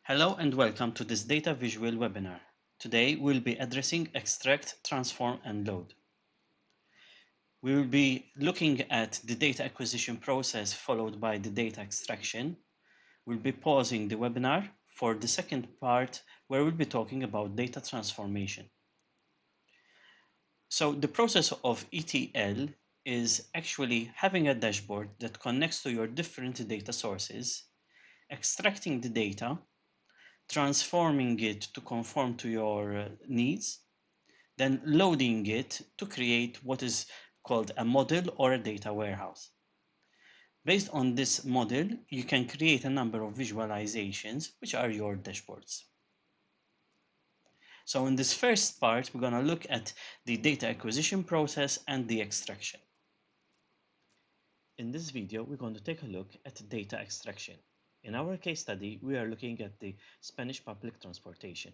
Hello and welcome to this data visual webinar. Today we'll be addressing extract, transform and load. We will be looking at the data acquisition process followed by the data extraction. We'll be pausing the webinar for the second part where we'll be talking about data transformation. So the process of ETL is actually having a dashboard that connects to your different data sources, extracting the data, transforming it to conform to your needs, then loading it to create what is called a model or a data warehouse. Based on this model, you can create a number of visualizations, which are your dashboards. So in this first part, we're going to look at the data acquisition process and the extraction. In this video, we're going to take a look at data extraction. In our case study, we are looking at the Spanish public transportation.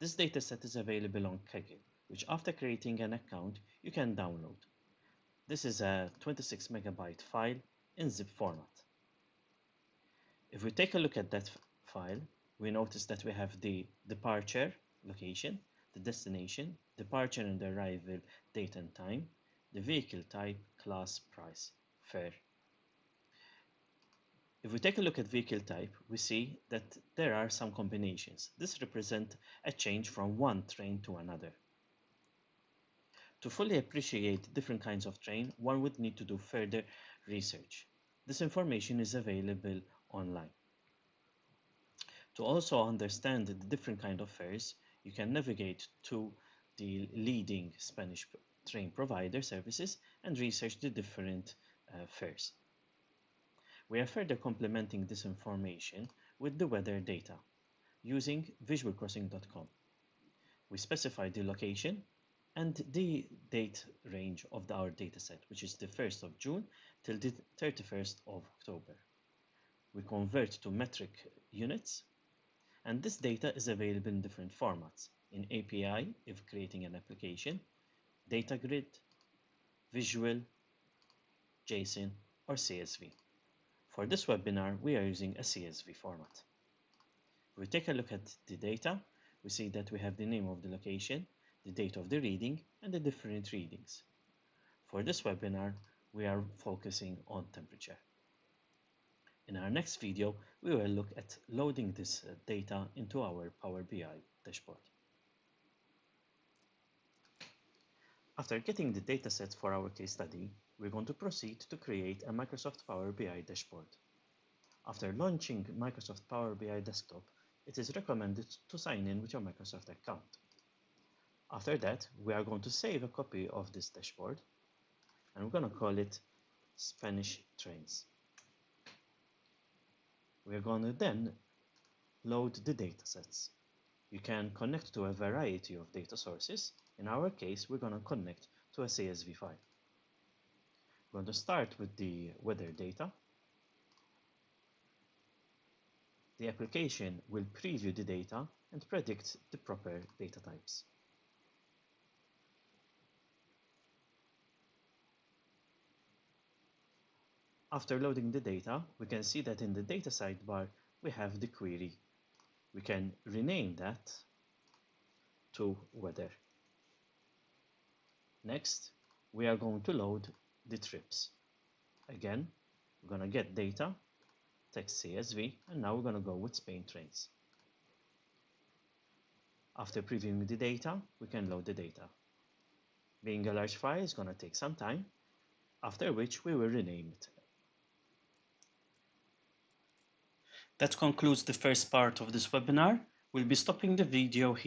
This dataset is available on Kaggle, which after creating an account, you can download. This is a 26 megabyte file in zip format. If we take a look at that file, we notice that we have the departure location, the destination, departure and arrival date and time, the vehicle type, class, price, fare. If we take a look at vehicle type, we see that there are some combinations. This represents a change from one train to another. To fully appreciate different kinds of train, one would need to do further research. This information is available online. To also understand the different kind of fares, you can navigate to the leading Spanish train provider services and research the different fares. We are further complementing this information with the weather data using visualcrossing.com. We specify the location and the date range of our dataset, which is the 1st of June till the 31st of October. We convert to metric units, and this data is available in different formats: in API if creating an application, data grid, visual, JSON, or CSV. For this webinar, we are using a CSV format. If we take a look at the data, we see that we have the name of the location, the date of the reading, and the different readings. For this webinar, we are focusing on temperature. In our next video, we will look at loading this data into our Power BI dashboard. After getting the dataset for our case study, we're going to proceed to create a Microsoft Power BI dashboard. After launching Microsoft Power BI Desktop, it is recommended to sign in with your Microsoft account. After that, we are going to save a copy of this dashboard, and we're going to call it Spanish Trains. We're going to then load the datasets. You can connect to a variety of data sources. In our case, we're going to connect to a CSV file. We're going to start with the weather data. The application will preview the data and predict the proper data types. After loading the data, we can see that in the data sidebar, we have the query. We can rename that to weather. Next, we are going to load the trips. Again, we're going to get data, text CSV, and now we're going to go with Spain Trains. After previewing the data, we can load the data. Being a large file is going to take some time, after which we will rename it. That concludes the first part of this webinar. We'll be stopping the video here.